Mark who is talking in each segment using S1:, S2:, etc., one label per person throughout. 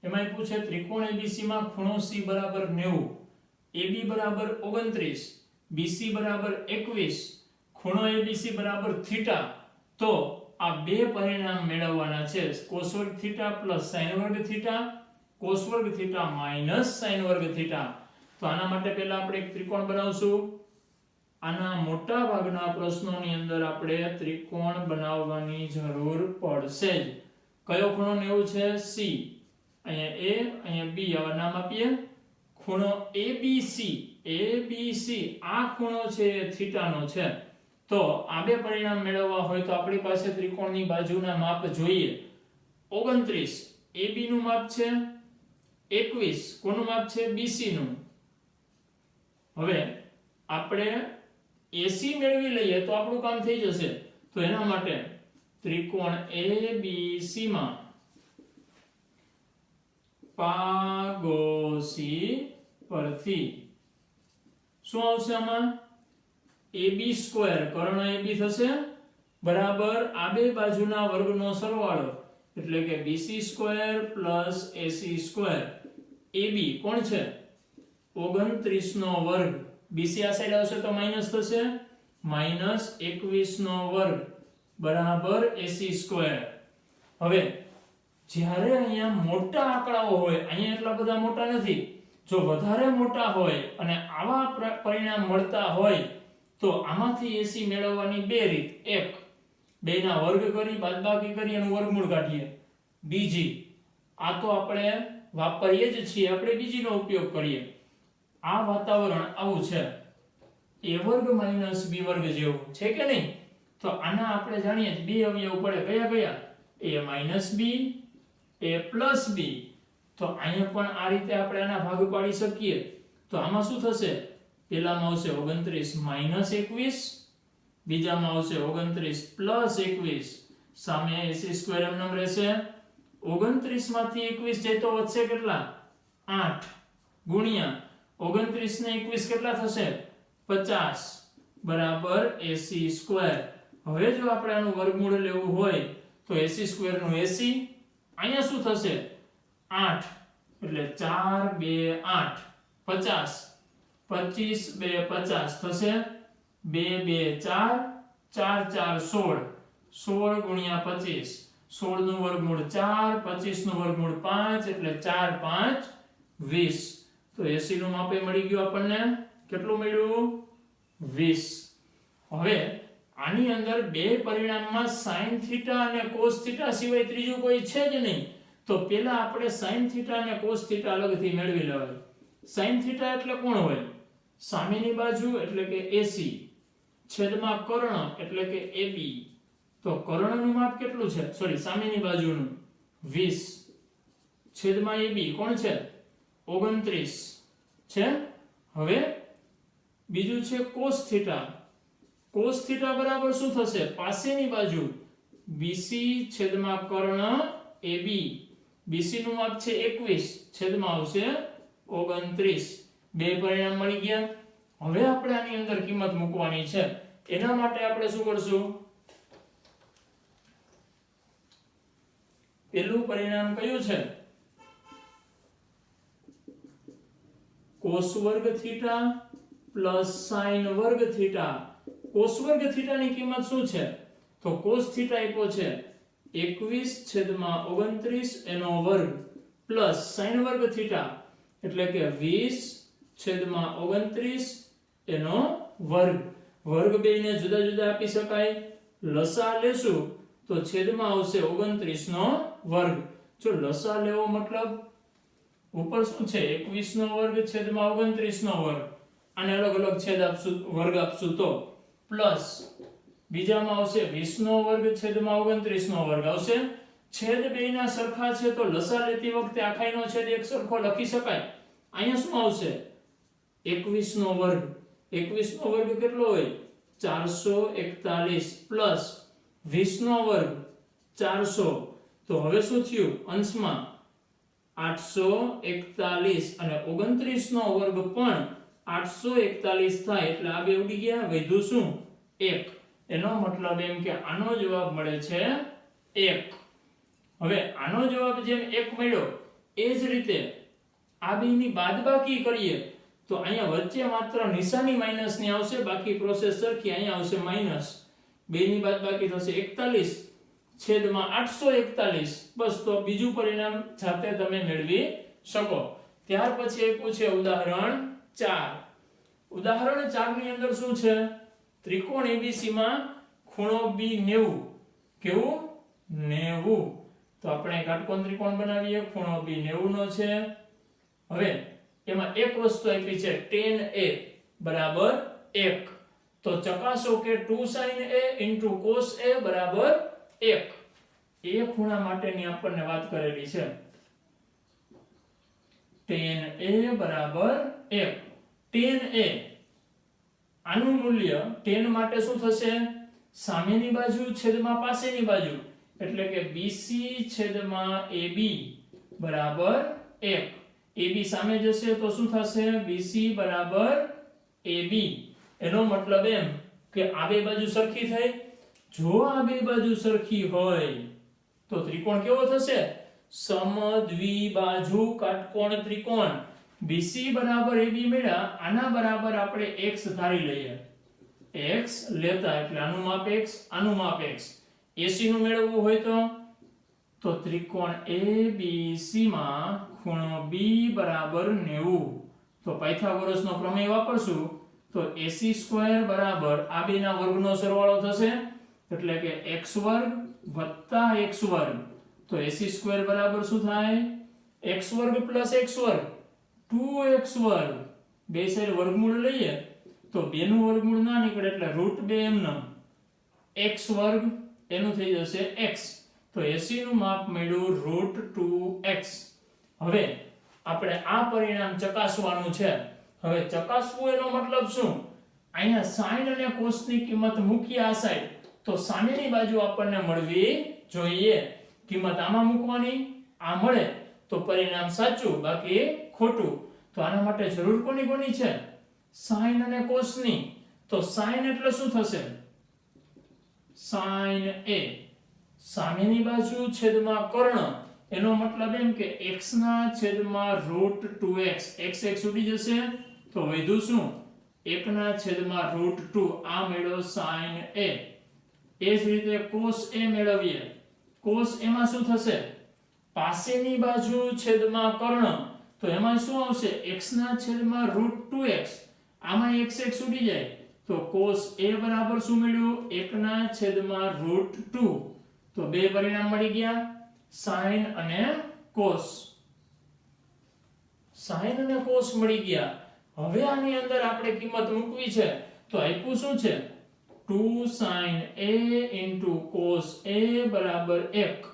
S1: એમાં આપ્યું છે ત્રિકોણ એબીસી માં ખૂણો સી બરાબર 90, AB બરાબર 29, BC બરાબર 21, ખૂણો ABC બરાબર થીટા. તો આ બે પરિણામ મેળવવાના છે, cos વર્ગ થીટા પ્લસ sin વર્ગ થીટા, cos વર્ગ થીટા માઈનસ sin વર્ગ થીટા. તો આના માટે પહેલા આપણે એક ત્રિકોણ બનાવશું. આના મોટા ભાગના પ્રશ્નોની અંદર આપણે ત્રિકોણ બનાવવાની જરૂર પડશે જ. કયો ખૂણો 90 છે? C. અહીંયા A, અહીંયા B, આવા નામ આપીએ. ખૂણો ABC, ABC આ ખૂણો છે એ થીટાનો છે. તો આ બે પરિણામ મેળવવા હોય તો આપણી પાસે ત્રિકોણની બાજુના માપ જોઈએ. 29 AB નું માપ છે, 21 કોનું માપ છે? BC નું. હવે આપણે AC મેળવી લઈએ તો આપણું કામ થઈ જશે. તો એના માટે ત્રિકોણ ABC માં પાગોસી પરથી શું આવશે આમાં? AB સ્ક્વેર, કર્ણ AB થશે બરાબર આ બે બાજુના વર્ગનો સરવાળો, એટલે કે BC square plus AC square. AB કોણ છે? 29 નો વર્ગ. BC આ સાઈડ આવશે તો માઈનસ થશે, માઈનસ 21 નો વર્ગ બરાબર AC સ્ક્વેર. હવે જ્યારે અહીંયા મોટા આંકડાઓ હોય, અહીંયા એટલા બધા મોટા નથી, જો વધારે મોટા હોય અને આવા પરિણામ મળતા હોય તો આમાંથી AC મેળવવાની બે રીત. એક, બેના વર્ગ કરી બાદબાકી કરી એનું વર્ગમૂળ કાઢીએ. બીજી, આ તો આપણે વાપરીએ જ છીએ, આપણે બીજીનો ઉપયોગ કરીએ. આ વાતાવરણ આવું છે, a વર્ગ માઈનસ b વર્ગ જેવું છે કે નહીં? તો આના આપણે જાણીએ બે અવયવ પડે. કયા કયા? a minus b, a plus b. તો અહીંયા પણ આ રીતે આપણે આના ભાગ પાડી શકીએ. તો આમાં શું થશે? પેલામાં આવશે 29 માઈનસ 21, બીજામાં આવશે 29 પ્લસ 21. સામે AC સ્ક્વેર એમનેમ રહેશે. 29 માંથી 21 જાય તો વધશે કેટલા? 8 ગુણ્યા 29 ને 21 કેટલા થશે? 50 બરાબર AC સ્ક્વેર. હવે જો આપણે આનું વર્ગમૂળ લેવું હોય તો AC સ્ક્વેર નું AC. અહીંયા શું થશે? 8 એટલે 4 2 8 50, 25 2 50 થશે, 2 2 4, 4 4 16, 16 ગુણ્યા 25, 16 નું વર્ગમૂળ 4, 25 નું વર્ગમૂળ 5 એટલે 4 5 20. તો AC નું માપે મળી ગયું આપણને. કેટલું મળ્યું? 20. હવે આની અંદર બે પરિણામમાં sin થીટા અને cos થીટા સિવાય ત્રીજું કોઈ છે જ નહીં. તો પહેલા આપણે sin થીટા અને cos થીટા અલગથી મેળવી લેવાય. sin થીટા એટલે કોણ હોય? સામેની બાજુ એટલે કે AC, છેદમાં કર્ણ એટલે કે AB. તો કર્ણનું માપ કેટલું છે? સોરી, સામેની બાજુનું 20, છેદમાં AB કોણ છે? 29 છે. હવે બીજું છે cos થીટા. cos થીટા બરાબર શું થશે? પાસેની બાજુ BC છેદમાં કર્ણ AB. BC નું માપ છે 21, છેદમાં આવશે 29. બે પરિણામ મળી ગયા. હવે આપણે આની અંદર કિંમત મૂકવાની છે. એના માટે આપણે શું કરશું? પહેલું પરિણામ કયું છે? cos વર્ગ થીટા પ્લસ sin વર્ગ થીટા. cos વર્ગ થીટાની કિંમત શું છે? તો cos થીટા આપ્યો છે 21 છેદમાં 29 એનો વર્ગ પ્લસ sin વર્ગ થીટા એટલે કે 20 છેદમાં 29 એનો વર્ગ. વર્ગ બેને જુદા જુદા આપી શકાય. લસા લેશું તો છેદમાં આવશે 29 નો વર્ગ. જો લસા લેવો મતલબ ઉપર શું છે? 21 નો વર્ગ છેદમાં 29 નો વર્ગ. આને અલગ અલગ છેદ આપશું, વર્ગ આપશું તો પ્લસ બીજામાં આવશે 20 નો વર્ગ છેદમાં 29 નો વર્ગ આવશે. છેદ બેયના સરખા છે તો લસા લેતી વખતે આખાઈનો છેદ એક સરખો લખી શકાય. અહીંયા શું આવશે? 21 નો વર્ગ. 21 નો વર્ગ કેટલો હોય? 441 પ્લસ 20 નો વર્ગ 400. તો હવે શું થયું? અંશમાં 841 અને 29 નો વર્ગ પણ 841 થાય એટલે આ બે ઉડી ગયા. વધ્યું શું? 1. એનો મતલબ એમ કે આનો જવાબ મળે છે 1. હવે આનો જવાબ જેમ 1 મળ્યો એ જ રીતે આ બેની બાદબાકી કરીએ તો અહીંયા વચ્ચે માત્ર નિશાની માઈનસ ની આવશે, બાકી પ્રોસેસ સરખી. અહીંયા આવશે માઈનસ 2 ની બાદબાકી થશે 41 છેદમાં 841. બસ, તો બીજું પરિણામ જાતે તમે મેળવી શકો. ત્યાર પછી આપ્યું છે ઉદાહરણ 4. ઉદાહરણ 4 ની અંદર શું છે? ત્રિકોણ ABC માં ખૂણો B 90. કેવું? 90. તો આપણે કાટકોણ ત્રિકોણ બનાવીએ. ખૂણો B 90 નો છે. હવે એમાં એક વસ્તુ આપી છે tan A બરાબર 1. તો ચકાસો કે 2 sin A cos A બરાબર 1. એ ખૂણા માટેની આપણને વાત કરેલી છે. tan A બરાબર 1. tan A આનું મૂલ્ય tan માટે શું થશે? સામેની બાજુ છેદમાં પાસેની બાજુ, એટલે કે BC છેદમાં AB બરાબર 1. AB સામે જશે તો શું થશે? BC બરાબર AB. એનો મતલબ એમ કે આ બે બાજુ સરખી થઈ. જો આ બે બાજુ સરખી હોય તો ત્રિકોણ કેવો થશે? સમદ્વિબાજુ કાટકોણ ત્રિકોણ. BC બરાબર AB મળ્યા, આના બરાબર આપણે x ધારી લઈએ. x લેતા એટલે આનું માપ x, આનું માપ x. AC નું મેળવવું હોય તો ત્રિકોણ ABC માં ખૂણો B બરાબર 90. તો પાયથાગોરસનો પ્રમેય વાપરશું તો AC² બરાબર આ બેના વર્ગનો સરવાળો થશે, એટલે કે x વર્ગ વત્તા x વર્ગ. તો AC² બરાબર શું થાય? x વર્ગ પ્લસ x વર્ગ 2x વર્ગ. બે સાઈડ વર્ગમૂળ લઈએ તો 2 નું વર્ગમૂળ ના નીકળે એટલે √2 એમનો x વર્ગ એનું થઈ જશે x. તો AC નું માપ મળ્યું √2x. હવે આપણે આ પરિણામ ચકાસવાનું છે. હવે ચકાસવું એનો મતલબ શું? અહીંયા sin અને cos ની કિંમત મૂકી આ સાઈડ, તો સામેની બાજુ આપણને મળવી જોઈએ. કિંમત આમાં મૂકવાની, આ મળે તો પરિણામ સાચું, બાકી ખોટું. તો આના માટે જરૂર કોની કોની છે? sin અને cos ની. તો sin એટલે શું થશે? sin A સામેની બાજુ છેદમાં કર્ણ. એનો મતલબ એમ કે x ના છેદમાં √2x. x ઉડી જશે તો વધ્યું શું? 1 ના છેદમાં √2. આ મેળવો sin A. એ જ રીતે cos A મેળવીએ. cos A માં શું થશે? પાસેની બાજુ છેદમાં કર્ણ. તો એમાં શું આવશે? x ના છેદમાં √2x. આમાં x ઉડી જાય તો cos A બરાબર શું મળ્યું? 1 ના છેદમાં √2. તો બે પરિણામ મળી ગયા, sin અને cos. sin અને cos મળી ગયા. હવે આની અંદર આપણે કિંમત મૂકવી છે તો આપ્યું શું છે? 2 sin A cos A બરાબર 1.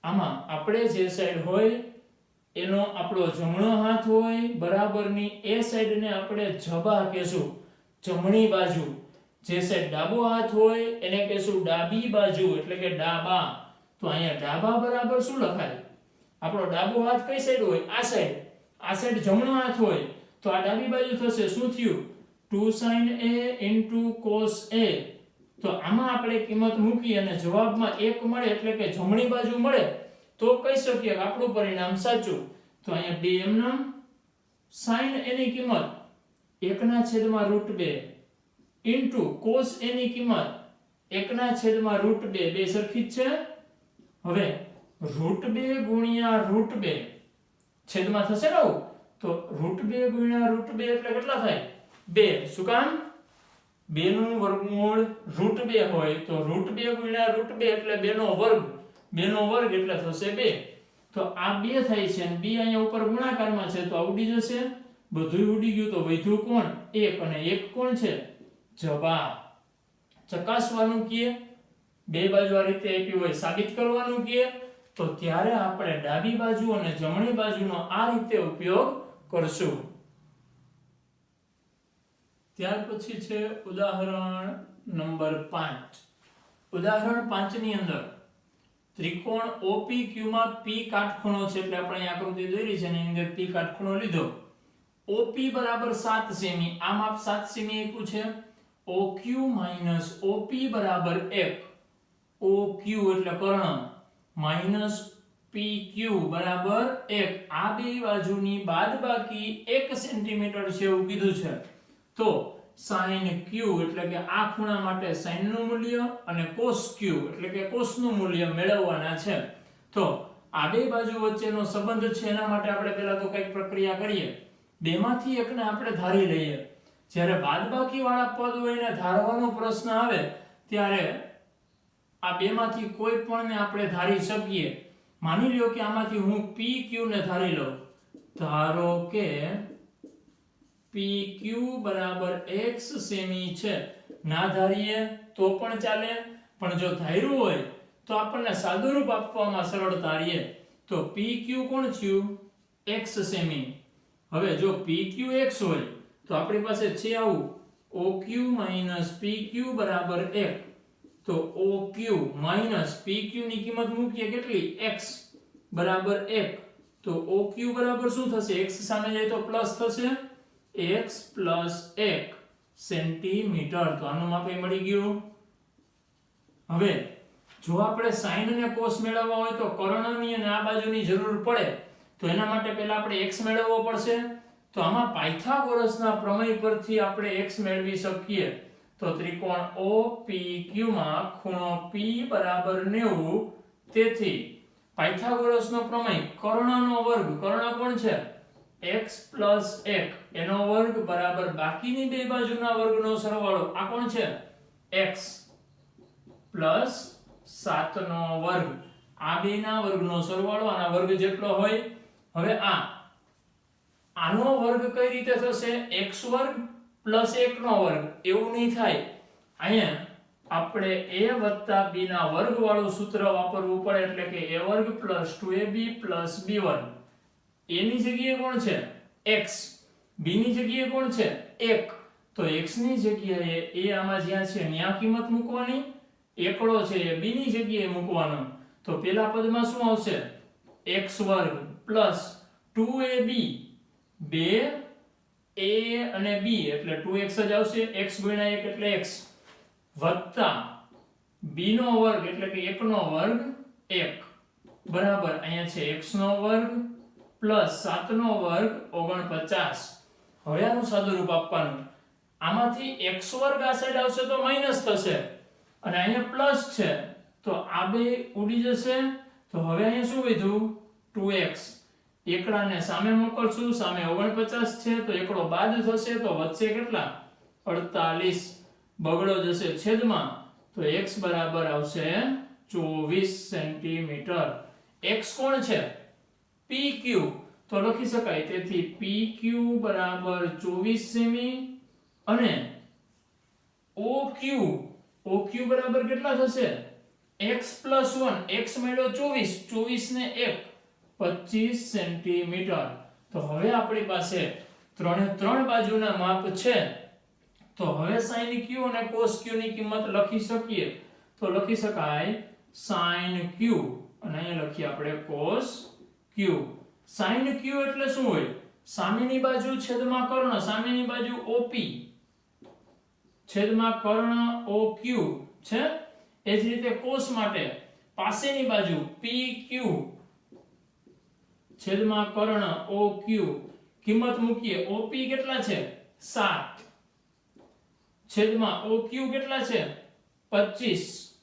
S1: આમાં આપણે જે સાઈડ હોય એનો આપણો જમણો હાથ હોય બરાબરની એ સાઈડને આપણે જબા કહેશું, જમણી બાજુ. જે સાઈડ ડાબો હાથ હોય એને કહેશું ડાબી બાજુ, એટલે કે ડાબા. તો અહીંયા ડાબા બરાબર શું લખાય? આપણો ડાબો હાથ કઈ સાઈડ હોય? આ સાઈડ. આ સાઈડ જમણો હાથ હોય તો આ ડાબી બાજુ થશે. શું થયું? 2 sin A cos A. તો આમાં આપણે કિંમત મૂકી અને જવાબમાં 1 મળે, એટલે કે જમણી બાજુ મળે, તો કહી શકીએ કે આપણું પરિણામ સાચું. તો અહીંયા 2 એમનામ sin A ની કિંમત 1 ના છેદમાં √2 cos A ની કિંમત 1 ના છેદમાં √2. બે સરખી જ છે. હવે √2 ગુણ્યા √2 છેદમાં થશે ને આવું, તો √2 ગુણ્યા √2 એટલે કેટલા થાય? 2. શું કામ? 2 નું વર્ગમૂળ √2 હોય તો √2 ગુણ્યા √2 એટલે 2 નો વર્ગ. 2 નો વર્ગ એટલે થશે 2. તો આ 2 થાય છે અને b અહીંયા ઉપર ગુણાકારમાં છે તો આ ઉડી જશે. બધું ઉડી ગયું તો વધ્યું કોણ? 1. અને 1 કોણ છે? જવાબ. ચકાસવાનું કીએ, બે બાજુ આ રીતે આપી હોય સાબિત કરવાનું કીએ તો ત્યારે આપણે ડાબી બાજુ અને જમણી બાજુનો આ રીતે ઉપયોગ કરશું. ત્યાર પછી છે ઉદાહરણ નંબર 5. ઉદાહરણ 5 ની અંદર ત્રિકોણ OPQ માં P કાટખૂણો છે, એટલે આપણે અહીં આકૃતિ દોરી છે એની અંદર P કાટખૂણો લીધો. OP બરાબર 7 સેમી. આ માપ 7 સેમી આપ્યું છે. OQ minus OP બરાબર 1. OQ એટલે કર્ણ minus PQ બરાબર 1 આ બે બાજુની બાદબાકી 1 સેન્ટીમીટર છે એવું કીધું છે તો sin Q એટલે કે આ ખૂણા માટે sin નું મૂલ્ય અને cos Q એટલે કે cos નું મૂલ્ય મેળવવાના છે તો આ બે બાજુ વચ્ચેનો સંબંધ છે એના માટે આપણે પહેલા તો કઈક પ્રક્રિયા કરીએ બેમાંથી એકને આપણે ધારી લઈએ જ્યારે બાદબાકી વાળા પદ હોય ને ધારવાનો પ્રશ્ન આવે ત્યારે આ બેમાંથી કોઈ પણને આપણે ધારી શકીએ માની લ્યો કે આમાંથી હું PQ ને ધારી લઉં ધારો કે PQ બરાબર x સેમી છે ના ધારીએ તો પણ ચાલે પણ જો ધાર્યું હોય તો આપણને સાદુરૂપ આપવામાં સરળતા રહે તો PQ કોણ થયું x સેમી હવે જો PQ x હોય તો આપણી પાસે છે આવું OQ PQ બરાબર 1 તો OQ PQ ની કિંમત મૂકીએ કેટલી x બરાબર 1 તો OQ બરાબર શું થશે x સામે જાય તો પ્લસ થશે x પ્લસ 1 સેન્ટીમીટર તો આનું માપ મળી ગયું હવે જો આપણે sin અને cos મેળવવા હોય તો કર્ણની અને આ બાજુની જરૂર પડે તો એના માટે પહેલા આપણે x મેળવવો પડશે તો આમાં પાયથાગોરસના પ્રમેય પરથી આપણે x મેળવી શકીએ તો ત્રિકોણ OPQ માં ખૂણો P બરાબર 90 તેથી પાયથાગોરસનો પ્રમેય કર્ણનો વર્ગ કર્ણ કોણ છે x પ્લસ 1 એનો વર્ગ બરાબર બાકીની બે બાજુના વર્ગનો સરવાળો આ કોણ છે x પ્લસ 7 નો વર્ગ આ બેના વર્ગનો સરવાળો આના વર્ગ જેટલો હોય હવે આનો વર્ગ કઈ રીતે થશે x વર્ગ પ્લસ 1 નો વર્ગ એવું નહીં થાય અહીંયા આપણે a વત્તા b ના વર્ગ વાળું સૂત્ર વાપરવું પડે એટલે કે a વર્ગ પ્લસ 2ab પ્લસ b વર્ગ a ની જગ્યાએ કોણ છે x b ની જગ્યાએ કોણ છે 1 તો x ની જગ્યાએ a આમાં જ્યાં છે ત્યાં કિંમત મૂકવાની એકડો છે એ b ની જગ્યાએ મૂકવાનો તો પેલા પદમાં શું આવશે x વર્ગ પ્લસ 2ab 2a અને b એટલે 2x જ આવશે x ગુણ્યા 1 એટલે x વત્તા b નો વર્ગ એટલે કે 1 નો વર્ગ 1 બરાબર અહીંયા છે x નો વર્ગ પ્લસ 7 નો વર્ગ 49 હવે આનું સાદુરૂપ આપવાનું આમાંથી x વર્ગ આ સાઈડ આવશે તો માઈનસ થશે અને અહીંયા પ્લસ છે તો આ બે ઉડી જશે તો હવે અહીંયા શું વધ્યું 2x એકડાને સામે મોકલશું સામે 49 છે તો એકડો બાદ થશે તો વચ્ચે કેટલા 48 બગડો જશે છેદમાં તો x બરાબર આવશે 24 સેન્ટીમીટર x કોણ છે PQ તો લખી શકાય તેથી PQ બરાબર 24 સેમી અને OQ બરાબર કેટલા થશે x પ્લસ 1 x મળ્યો 24 ને 1 25 સેન્ટીમીટર તો હવે આપણી પાસે ત્રણ બાજુના માપ છે તો હવે sin Q અને cos Q ની કિંમત લખી શકીએ તો લખી શકાય sin Q અને અહીંયા લખીએ આપણે cos Q sin Q એટલે શું હોય સામેની બાજુ છેદમાં કર્ણ સામેની બાજુ OP છેદમાં કર્ણ OQ છે એ જ રીતે cos માટે પાસેની બાજુ PQ છેદમાં કર્ણ OQ કિંમત મૂકીએ OP કેટલા છે 7 છેદમાં OQ કેટલા છે 25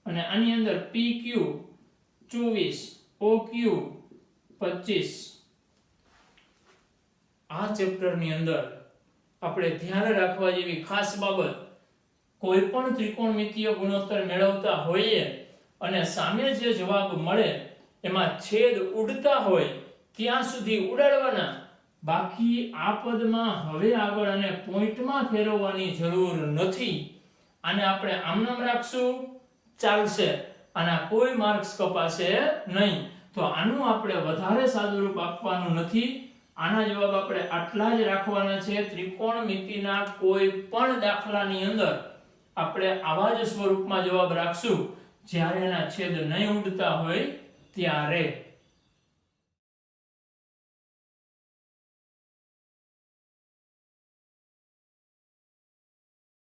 S1: અને આની અંદર PQ 24 OQ 25 આ ચેપ્ટર ની અંદર આપણે ધ્યાન રાખવા જેવી ખાસ બાબત કોઈ પણ ત્રિકોણમિતીય ગુણોત્તર મેળવતા હોઈએ અને સામે જે જવાબ મળે એમાં છેદ ઉડતા હોય ત્યાં સુધી ઉડાડવાના બાકી આ પદમાં હવે આગળ અને પોઈન્ટમાં ફેરવવાની જરૂર નથી આને આપણે આમનામ રાખશું ચાલશે આના કોઈ માર્ક્સ કપાશે નહીં તો આનું આપણે વધારે સાદુરૂપ આપવાનું નથી આના જવાબ આપણે આટલા જ રાખવાના છે ત્રિકોણમિતિના કોઈ પણ દાખલાની અંદર આપણે આવા જ સ્વરૂપમાં જવાબ રાખશું જ્યારે એના છેદ નહીં ઉડતા હોય ત્યારે